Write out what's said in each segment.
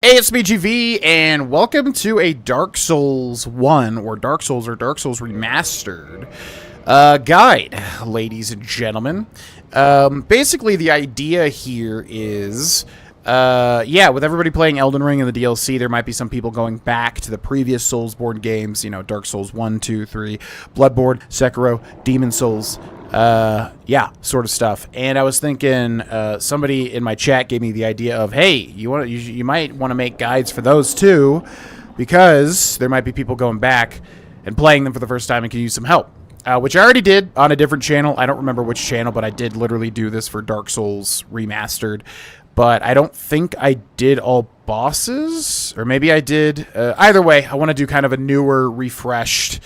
Hey, it's BGV, and welcome to a Dark Souls 1, or Dark Souls Remastered guide, ladies and gentlemen. Basically, the idea here is, with everybody playing Elden Ring and the DLC, there might be some people going back to the previous Soulsborne games, you know, Dark Souls 1, 2, 3, Bloodborne, Sekiro, Demon Souls, sort of stuff. And I was thinking, somebody in my chat gave me the idea of, hey, you might want to make guides for those too, because there might be people going back and playing them for the first time and can use some help. Which I already did on a different channel. I don't remember which channel, but I did literally do this for Dark Souls Remastered. But I don't think I did all bosses, or maybe I did. Either way, I want to do kind of a newer, refreshed,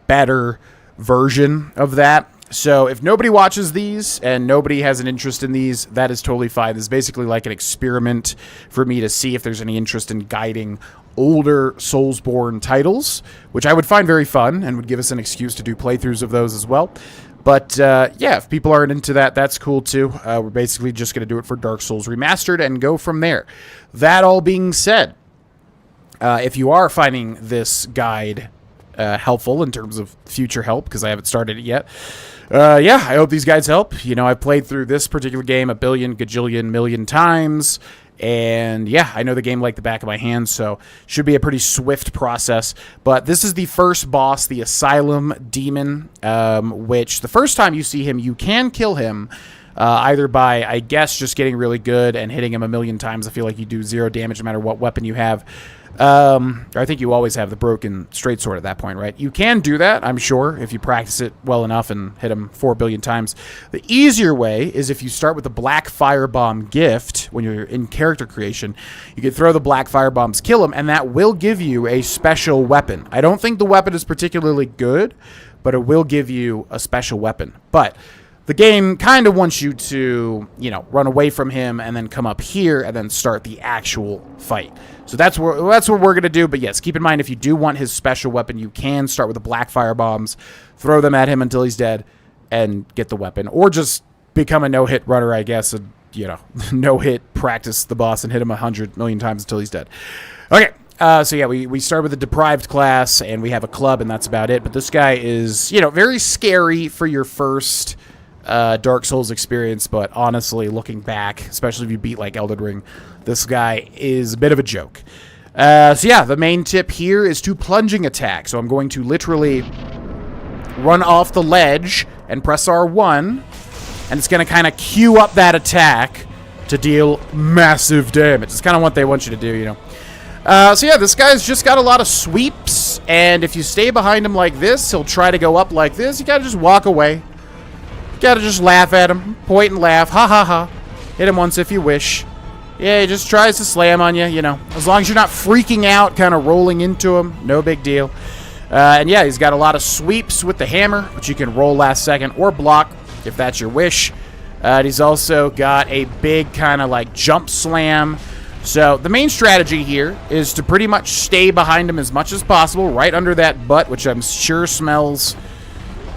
better version of that. So if nobody watches these and nobody has an interest in these, that is totally fine. This is basically like an experiment for me to see if there's any interest in guiding older Soulsborne titles, which I would find very fun and would give us an excuse to do playthroughs of those as well. But, if people aren't into that, that's cool too. We're basically just going to do it for Dark Souls Remastered and go from there. That all being said, if you are finding this guide helpful in terms of future help, because I haven't started it yet, I hope these guides help. You know, I've played through this particular game a billion, gajillion, million times, and yeah, I know the game like the back of my hand, so should be a pretty swift process. But this is the first boss, the Asylum Demon, which the first time you see him, you can kill him either by, I guess, just getting really good and hitting him a million times. I feel like you do 0 damage no matter what weapon you have. I think you always have the broken straight sword at that point, right? You can do that, I'm sure, if you practice it well enough and hit him 4 billion times. The easier way is if you start with the Black Firebomb gift when you're in character creation. You can throw the Black Firebombs, kill him, and that will give you a special weapon. I don't think the weapon is particularly good, but it will give you a special weapon. But the game kind of wants you to, run away from him and then come up here and then start the actual fight. So that's what we're going to do. But yes, keep in mind, if you do want his special weapon, you can start with the Black Firebombs, throw them at him until he's dead, and get the weapon. Or just become a no-hit runner, I guess, and, no-hit, practice the boss and hit him 100 million times until he's dead. Okay. We start with a deprived class, and we have a club, and that's about it. But this guy is, very scary for your first Dark Souls experience, but honestly, looking back, especially if you beat like Elden Ring, this guy is a bit of a joke. The main tip here is to plunging attack. So I'm going to literally run off the ledge and press R1, and it's going to kind of queue up that attack to deal massive damage. It's kind of what they want you to do, this guy's just got a lot of sweeps, and if you stay behind him like this, he'll try to go up like this. You gotta just walk away. Gotta just laugh at him, point and laugh, ha ha ha. Hit him once if you wish. Yeah, he just tries to slam on you, As long as you're not freaking out, kind of rolling into him, no big deal. He's got a lot of sweeps with the hammer, which you can roll last second or block if that's your wish. And he's also got a big kind of like jump slam. So the main strategy here is to pretty much stay behind him as much as possible, right under that butt, which I'm sure smells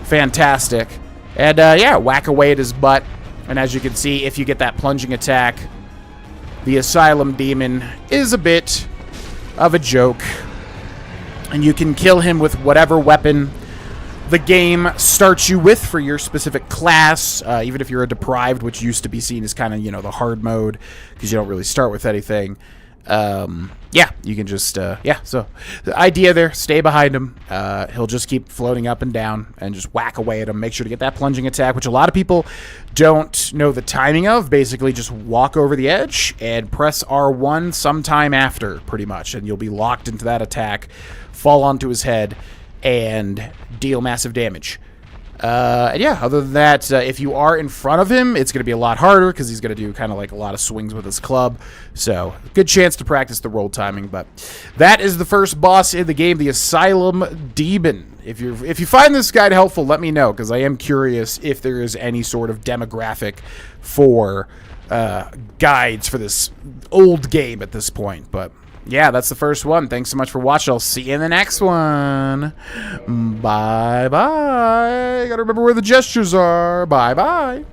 fantastic. And, whack away at his butt. And as you can see, if you get that plunging attack, the Asylum Demon is a bit of a joke. And you can kill him with whatever weapon the game starts you with for your specific class. Even if you're a deprived, which used to be seen as kind of, the hard mode, because you don't really start with anything. You can just, so the idea there, stay behind him. He'll just keep floating up and down and just whack away at him. Make sure to get that plunging attack, which a lot of people don't know the timing of. Basically, just walk over the edge and press R1 sometime after, pretty much, and you'll be locked into that attack, fall onto his head, and deal massive damage. Other than that, if you are in front of him, it's going to be a lot harder because he's going to do kind of like a lot of swings with his club. So, good chance to practice the roll timing. But that is the first boss in the game, the Asylum Demon. If you find this guide helpful, let me know, because I am curious if there is any sort of demographic for guides for this old game at this point. But yeah, that's the first one. Thanks so much for watching. I'll see you in the next one. Bye-bye. Gotta remember where the gestures are. Bye-bye.